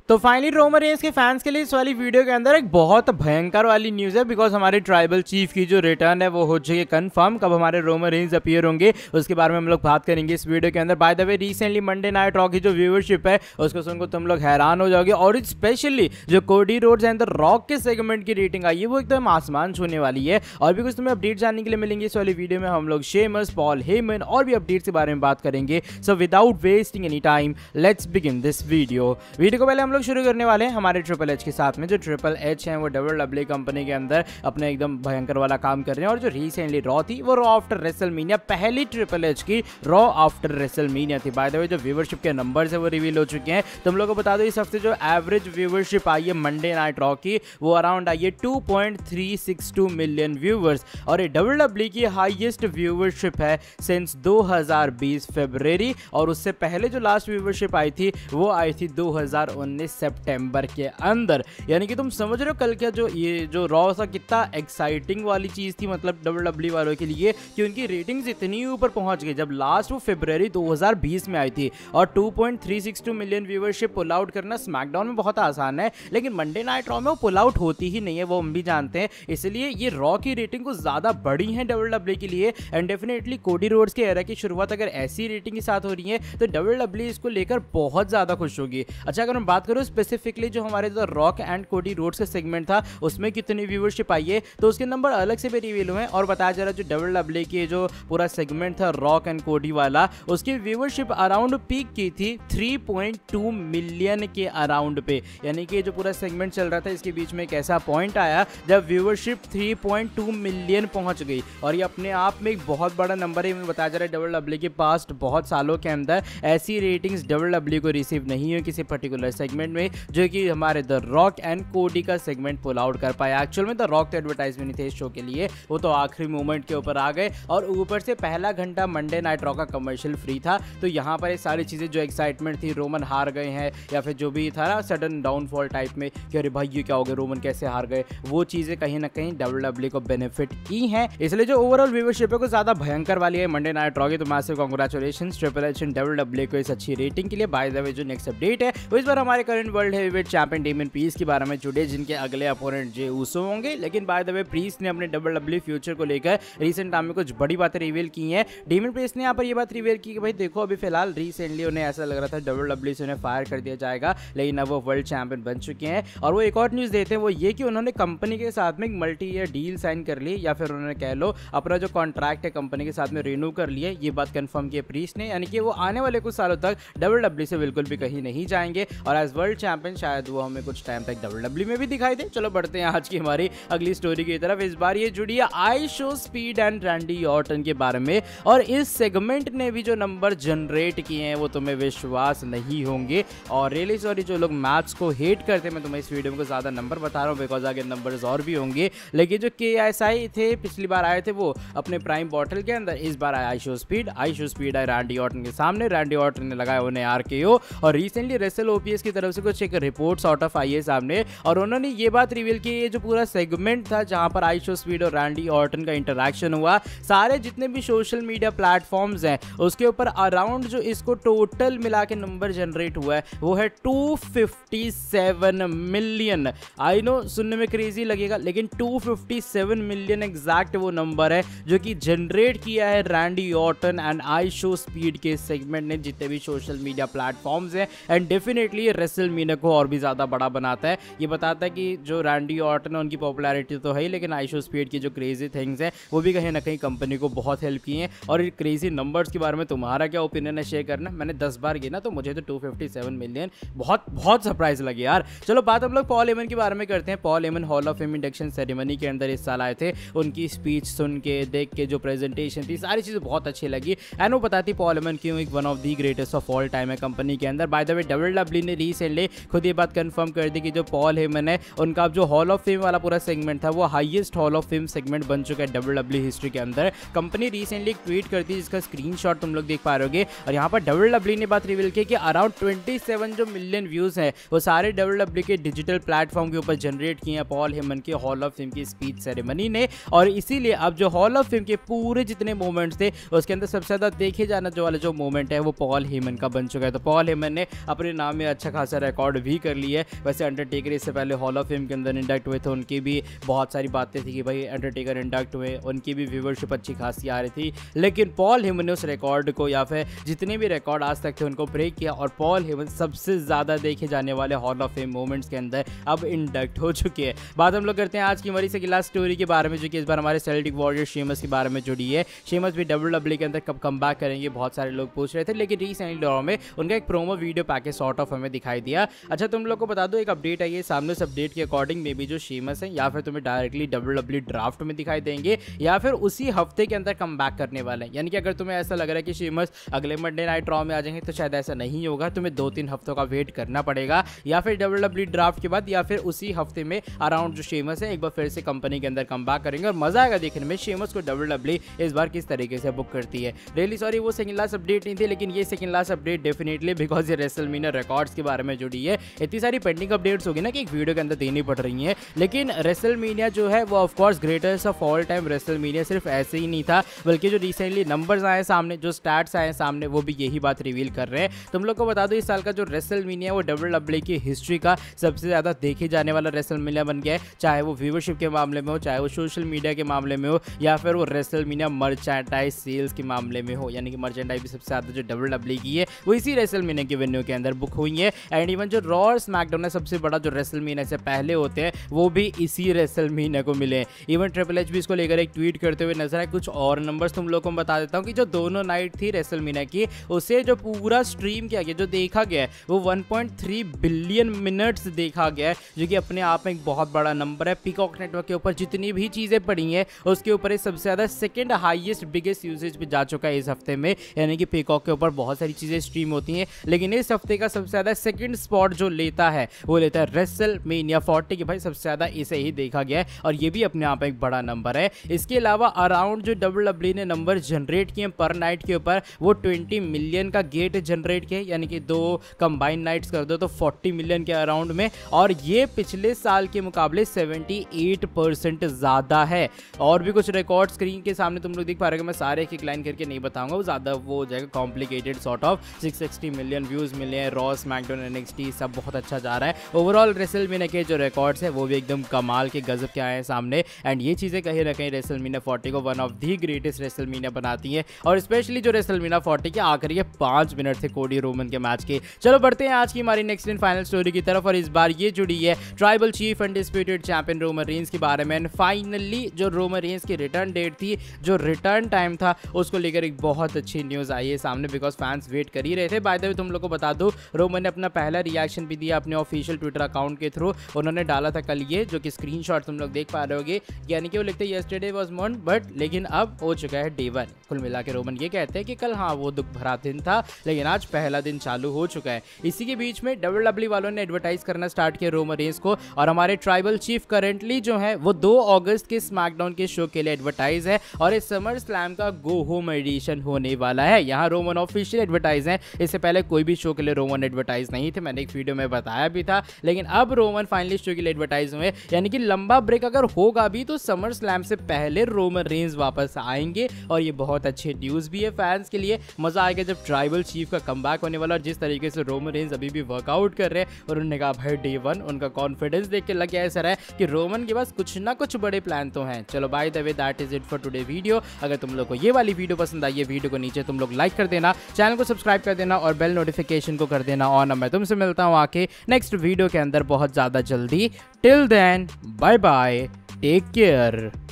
तो finally Roman Reigns के fans के लिए इस वाली वीडियो के अंदर एक बहुत भयंकर वाली न्यूज़ है, बिकॉज हमारे ट्राइबल चीफ की जो रिटर्न है वो हो चुकी है कंफर्म। कब हमारे रोमन रेंस अपीयर होंगे उसके बारे में हम लोग बात करेंगे इस वीडियो के अंदर। By the way, recently Monday night raw की जो व्यूअरशिप है उसको सुनकर तुम लोग हैरान हो जाओगे, और स्पेशली जो Cody Rhodes and the rock के सेगमेंट की रेटिंग आई है वो एकदम आसमान छूने वाली है। और भी कुछ तुम्हें अपडेट जानने के लिए मिलेंगे इस वाली वीडियो में। हम लोग शेमस, पॉल हेमन और भी अपडेट्स के बारे में बात करेंगे। So without wasting any time let's begin this video को पहले हम लोग शुरू करने वाले हैं हमारे ट्रिपल एच के साथ में। जो ट्रिपल एच है वो WWE कंपनी के अंदर अपने एकदम भयंकर वाला काम कर रहे हैं। और जो रिसेंटली रॉ थी वो रॉ आफ्टर रेसलमेनिया, पहली ट्रिपल एच की रॉ आफ्टर रेसलमेनिया थी। बाय द वे, जो व्यूअरशिप के नंबर्स है वो रिवील हो चुके हैं। तुम लोगों को बता दो इस हफ्ते जो एवरेज व्यूअरशिप आई है मंडे नाइट रॉ की वो अराउंड आई है 2.362 मिलियन व्यूवर्स, और ये WWE की हाईएस्ट व्यूअरशिप है सिंस 2020 फरवरी। और उससे पहले जो लास्ट व्यूअरशिप आई थी वो आई थी 2019 सितंबर के अंदर। यानी कि तुम समझ रहे हो कल क्या जो रॉ सा कितना एक्साइटिंग वाली चीज थी, मतलब WWE वालों के लिए, कि उनकी रेटिंग्स इतनी ऊपर पहुंच गई। जब लास्ट वो फरवरी 2020 में आई थी, और 2.362 मिलियन व्यूअरशिप पुल आउट करना स्मैकडाउन में बहुत आसान है, लेकिन मंडे नाइट रॉ में वो पुल आउट होती ही नहीं है, वो हम भी जानते हैं। इसलिए ये रॉ की रेटिंग कुछ ज्यादा बड़ी है WWE के लिए। एंड डेफिनेटली कोडी रोड्स के एरा की शुरुआत अगर ऐसी रेटिंग के साथ हो रही है तो WWE इसको लेकर बहुत ज्यादा खुश होगी। अच्छा, अगर हम बात करें स्पेसिफिकली जो हमारे जो रॉक एंड कोडी रोड्स का सेगमेंट था उसमें कितनी व्यूअरशिप आई है, तो उसके नंबर अलग से भी रिवील हुए हैं। और बताया जा रहा है जो WWE की जो पूरा सेगमेंट था रॉक एंड कोडी वाला, उसकी व्यूअरशिप अराउंड पीक की थी 3.2 मिलियन के अराउंड पे। यानी कि जो पूरा सेगमेंट चल रहा था इसके बीच में एक ऐसा पॉइंट आया जब व्यूअरशिप 3.2 मिलियन पहुंच गई, और ये अपने आप में एक बहुत बड़ा नंबर है। बताया जा रहा है WWE के पास्ट बहुत सालों के अंदर ऐसी रेटिंग्स WWE को रिसीव नहीं हुई किसी पर्टिकुलर सेगमेंट में, जो कि हमारे द रॉक एंड कोडी का सेगमेंट पुल आउट कर पाया। एक्चुअल में द रॉक तो एडवर्टाइजमेंट नहीं थे इस शो के लिए, वो तो आखिरी मोमेंट के ऊपर आ गए, और ऊपर से पहला घंटा मंडे नाइट रॉ का कमर्शियल फ्री था। तो यहाँ पर ये सारी चीज़ें जो एक्साइटमेंट थी, रोमन हार गए हैं या फिर जो भी था ना सडन डाउनफॉल टाइप में कि अरे भाई ये क्या हो गया, रोमन कैसे हार गए, वो चीज़ें कहीं ना कहीं WWE को बेनिफिट की हैं। इसलिए जो ओवरऑल व्यूअरशिप है को ज़्यादा भयंकर वाली है मंडे नाइट रॉ की। तो massive congratulation triple H and WWE को इस अच्छी रेटिंग के लिए। बाय द वे, जो नेक्स्ट अपडेट है वो इस बार हमारे current world heavyweight champion Damian Peace के बारे में जुड़े, जिनके अगले अपोनेंट जे ऊसो होंगे। लेकिन बाय द वे, प्रीस ने अपने WWE फ्यूचर को लेकर रिसेंट टाइम में कुछ बड़ी बातें रिवील की हैं। डेमियन पीस ने यहाँ पर ये बात रिवील की कि भाई देखो, अभी फिलहाल रिसेंटली उन्हें ऐसा लग रहा था WWE से उन्हें फायर कर दिया जाएगा, लेकिन अब वो वर्ल्ड चैंपियन बन चुके हैं। और वो एक और न्यूज़ देते हैं वो ये कि उन्होंने कंपनी के साथ में एक मल्टी ईयर डील साइन कर ली, या फिर उन्होंने कह लो अपना जो कॉन्ट्रैक्ट है कंपनी के साथ में रिन्यू कर लिया। ये बात कंफर्म की है प्रीस ने, यानी कि वो आने वाले कुछ सालों तक WWE से बिल्कुल भी कहीं नहीं जाएंगे, और एज वर्ल्ड चैंपियन शायद वो हमें कुछ टाइम तक WWE में भी दिखाई दे। चलो बढ़ते हैं आज की हमारी अगली स्टोरी की तरफ। इस बार ये जुड़ी है ISEER speed and Randy Orton के बारे में, और इस सेगमेंट ने भी जो नंबर जनरेट किए हैं वो तुम्हें विश्वास नहीं होंगे। और रियली सॉरी जो लोग मैथ्स को हेट करते हैं, मैं तुम्हें इस वीडियो में ज्यादा नंबर बता रहा हूँ बिकॉज आगे नंबर्स और भी होंगे। लेकिन जो KSI थे पिछली बार आए थे वो अपने प्राइम बॉटल के अंदर, इस बार आया आइशो स्पीड आए रैंडी ऑर्टन के सामने। रैंडी ऑर्टन ने लगाया उन्हें RKO, और रिसेंटली रेसल OPS की तरफ से कुछ एक रिपोर्ट सॉर्ट ऑफ आई है सामने, और उन्होंने ये बात रिवील की ये जो पूरा सेगमेंट था जहां पर आइशो स्पीड और रैंडी ऑर्टन का इंटरेक्शन हुआ, सारे जितने भी सोशल मीडिया प्लेटफॉर्म्स हैं उसके ऊपर अराउंड जो इसको टोटल मिला के नंबर जनरेट हुआ है वो है 257 मिलियन। आई नो सुनने में क्रेजी लगेगा, लेकिन 257 मिलियन एग्जैक्ट वो नंबर है जो कि जनरेट किया है Randy Orton and ISEER speed के सेगमेंट ने जितने भी सोशल मीडिया प्लेटफॉर्म्स हैं। एंड डेफिनेटली रेसलमेनिया को और भी ज़्यादा बड़ा बनाता है। ये बताता है कि जो रैंडी ऑर्टन है उनकी पॉपुलैरिटी तो है ही, लेकिन आइशो स्पीड की जो क्रेजी थिंग्स हैं वो भी कहीं ना कहीं कंपनी को बहुत हेल्प की हैं। और ये क्रेजी नंबर्स के बारे में तुम्हारा क्या ओपिनियन है शेयर करना। मैंने 10 बार गिना तो मुझे तो 257 मिलियन बहुत सरप्राइज लगी यार। चलो बात हम लोग पॉल हेमन के बारे में करते हैं। Paul Heyman hall of fame induction ceremony के अंदर इस साल आए थे। उनकी स्पीच सुन के, देख के, जो प्रेजेंटेशन थी, सारी चीज़ें बहुत अच्छी लगी। एंड वो बताती पॉल हेमन क्यों एक one of the greatest of all time है कंपनी के अंदर। बाय द वे, WWE ने रिसेंटली खुद ये बात कंफर्म कर दी कि जो पॉल हेमन है उनका जो हॉल ऑफ फेम वाला पूरा सेगमेंट था वो highest hall of fame segment बन चुका है WWE हिस्ट्री के अंदर। कंपनी रिसेंटली एक ट्वीट करती है जिसका स्क्रीनशॉट तुम लोग देख पा रहे होगे, और यहाँ पर WWE ने बात रिवील की कि अराउंड 27 जो मिलियन व्यूज हैं वो सारे WWE के डिजिटल प्लेटफॉर्म के ऊपर जनरेट किए हैं पॉल हेमन के हॉल ऑफ फेम की स्पीच सेरेमनी ने। और इसीलिए अब जो हॉल ऑफ फेम के पूरे जितने मोमेंट्स थे उसके अंदर सबसे ज़्यादा देखे जाना जो वाला जो मोमेंट है वो पॉल हेमन का बन चुका है। तो पॉल हेमन ने अपने नाम में अच्छा खासा सा रिकॉर्ड भी कर लिया है। वैसे अंडरटेकर इससे पहले हॉल ऑफ फेम के अंदर इंडक्ट हुए थे, उनकी भी बहुत सारी बातें थी कि भाई अंडरटेकर इंडक्ट हुए, उनकी भी व्यूवरशिप अच्छी खासी आ रही थी, लेकिन पॉल हेमन ने उस रिकॉर्ड को या फिर जितने भी रिकॉर्ड आज तक थे उनको ब्रेक किया और पॉल हेमन सबसे ज़्यादा देखे जाने वाले हॉल ऑफ फेम मोमेंट्स के अंदर अब इंडक्ट हो चुके हैं। बात हम लोग करते हैं आज की हमारी से लास्ट स्टोरी के बारे में, जो कि इस बार हमारे सेल्टिक वॉरियर शेमस के बारे में जुड़ी है। शेमस भी WWE के अंदर कब कम बैक करेंगे बहुत सारे लोग पूछ रहे थे, लेकिन रिसेंटली रॉ में उनका एक promo video package sort of हमें दिखाई दिया। अच्छा तुम लोग को बता दो, एक अपडेट आई है सामने, उस अपडेट के अकॉर्डिंग मे बी जो शेमस है या फिर तुम्हें डायरेक्टली WWE ड्राफ्ट में दिखाई देंगे या फिर उसी हफ्ते के अंदर कम बैक करने वाले हैं। यानी कि अगर तुम्हें ऐसा लग रहा है कि शेमस अगले मंडे नाइट रॉ में आ जाएंगे, तो शायद ऐसा नहीं होगा, तुम्हें 2-3 हफ्तों का वेट करना पड़ेगा, या फिर WWE ड्राफ्ट के बाद या फिर उसी हफ्ते में अराउंड जो शेमस है एक बार फिर से कंपनी के अंदर कम बैक करेंगे और मजा आएगा देखने में शेमस को WWE इस बार किस तरीके से बुक करती है। रियली सॉरी वो सेकंड लास्ट अपडेट नहीं थी, लेकिन ये second last update definitely because ये रेसलमेनिया रिकॉर्ड्स के बारे में जुड़ी है। इतनी सारी पेंडिंग अपडेट्स होगी ना कि एक वीडियो के अंदर देनी पड़ रही है, लेकिन रेसलमेनिया जो है वो of course greatest of all time WrestleMania सिर्फ ऐसे ही नहीं था, बल्कि जो रिसेंटली नंबर्स आए सामने, जो स्टैट्स आए सामने, वो भी यही बात रिवील कर रहे हैं। तुम लोग को बता दो इस साल का जो रेसलमेनिया वो WWE की हिस्ट्री का सबसे ज्यादा देखे जाने वाला रेसलमेनिया बन गया है, चाहे वो व्यूवरशिप के मामले में हो, चाहे वो सोशल मीडिया के मामले में हो, या फिर वो रेसलमेनिया मर्चेंडाइज सेल्स के मामले में हो। यानी कि मर्चेंडाइज भी सबसे ज्यादा जो WWE की है वो इसी रेसलमेनिया के वेन्यू के अंदर बुक हुई है। एंड इवन जो रॉ और स्मैकडाउन है सबसे बड़ा जो रेसलमेनिया से पहले होते हैं वो भी इसी रेसलमेनिया को मिले। इवन ट्रिपल एच भी इसको लेकर एक ट्वीट करते हुए नजर आए। कुछ और नंबर्स तुम लोग को बता देता हूँ कि जो दोनों नाइट थी रेसलमेनिया की, उसे जो पूरा स्ट्रीम किया गया, जो देखा गया है वो 1.3 बिलियन मिनट्स देखा गया है, जो कि अपने आप में एक बहुत बड़ा नंबर है। पीकॉक नेटवर्क के ऊपर जितनी भी चीजें पड़ी हैं उसके ऊपर ये सबसे ज्यादा सेकंड हाईएस्ट बिगेस्ट यूसेज पे जा चुका है इस हफ्ते में। यानी कि पीकॉक के ऊपर बहुत सारी चीजें स्ट्रीम होती हैं, लेकिन इस हफ्ते का सबसे ज्यादा सेकंड स्पॉट जो लेता है वो लेता है रेसलमेनिया 40 की। भाई सबसे ज्यादा इसे ही देखा गया है और ये भी अपने आप में एक बड़ा नंबर है। इसके अलावा अराउंड जो WWE ने नंबर जनरेट किए पर नाइट के ऊपर वो 20 मिलियन का गेट जनरेट किए, यानी कि 2 कंबाइंड नाइट्स कर दो तो 40 मिलियन के अराउंड में, और ये पिछले साल के मुकाबले 78% ज्यादा है। और भी कुछ रिकॉर्ड स्क्रीन के सामने तुम लोग देख पा रहे हो, मैं सारे एक लाइन करके नहीं बताऊंगा, वो ज्यादा वो हो जाएगा complicated sort of. 660 million views मिले हैं, रॉ स्मैकडाउन NXT सब बहुत अच्छा जा रहा है। ओवरऑल रेसलमेनिया के जो रिकॉर्ड्स है वो भी एकदम कमाल के गजब के आए हैं सामने, एंड ये चीजें कहीं ना कहीं रेसलमेनिया 40 को one of the greatest WrestleMania बनाती है। और स्पेशली जो रेसलमेनिया 40 के आखिरी के 5 मिनट थे कोडी रोमन के मैच के। चलो बढ़ते हैं आज की हमारी नेक्स्ट एंड फाइनल स्टोरी की तरफ, और इस बार ये जुड़ी है tribal chief undisputed champion Roman Reigns के बारे में। फाइनली जो रोमन रेंस की रिटर्न डेट थी, जो रिटर्न टाइम था, उसको लेकर एक बहुत अच्छी न्यूज आई है सामने, बिकॉज फैंस वेट कर ही रहे थे। बाय द वे तुम लोग को बता दो, रोमन ने अपना पहला रिएक्शन भी दिया अपने ऑफिशियल ट्विटर अकाउंट के थ्रू। उन्होंने डाला था कल ये, जो कि स्क्रीनशॉट तुम लोग देख पा रहे होगे, यानी कि वो लिखते हैं यस्टरडे वाज मॉर्निंग बट, लेकिन अब हो चुका है डे 1। कुल मिला के रोमन ये कहते हैं कि कल हाँ वो दुख भरा दिन था, लेकिन आज पहला दिन चालू हो चुका है। इसी के बीच में WWE वालों ने एडवर्टाइज करना स्टार्ट किया रोमन रेंस को, और हमारे ट्राइबल चीफ करंटली जो है वो 2 अगस्त के स्मैकडाउन के शो के लिए एडवर्टाइज है, और इस समर स्लैम का गो होम एडिशन होने वाला है। यहाँ रोमन ऑफिशियल एडवर्टाइज है, इससे पहले कोई भी शो के लिए रोमन एडवर्टाइज नहीं थे, मैंने एक वीडियो में बताया भी था, लेकिन अब रोमन फाइनली शो के लिए एडवर्टाइज हुए। यानी कि लंबा ब्रेक अगर होगा भी तो समर स्लैम से पहले रोमन रेंस वापस आएंगे, और ये बहुत अच्छी न्यूज भी है फैंस के लिए। मजा आएगा जब ट्राइबल चीफ का कमबैक होने वाला, और जिस तरीके से रोमन रेंस अभी भी वर्कआउट कर रहे हैं, और उन्होंने कहा भाई डे 1 उनका कॉन्फिडेंस देख के लग गया ऐसा है कि रोमन के पास कुछ ना कुछ बड़े प्लान तो हैं। चलो by the way that is it for today video. अगर तुम लोग को ये वाली वीडियो पसंद आई है, वीडियो को नीचे तुम लोग लाइक कर देना, चैनल को सब्सक्राइब कर देना, और बेल नोटिफिकेशन को कर देना ऑन। मैं तुमसे मिलता हूँ आके नेक्स्ट वीडियो के अंदर बहुत ज़्यादा जल्दी। Till then bye bye, take care.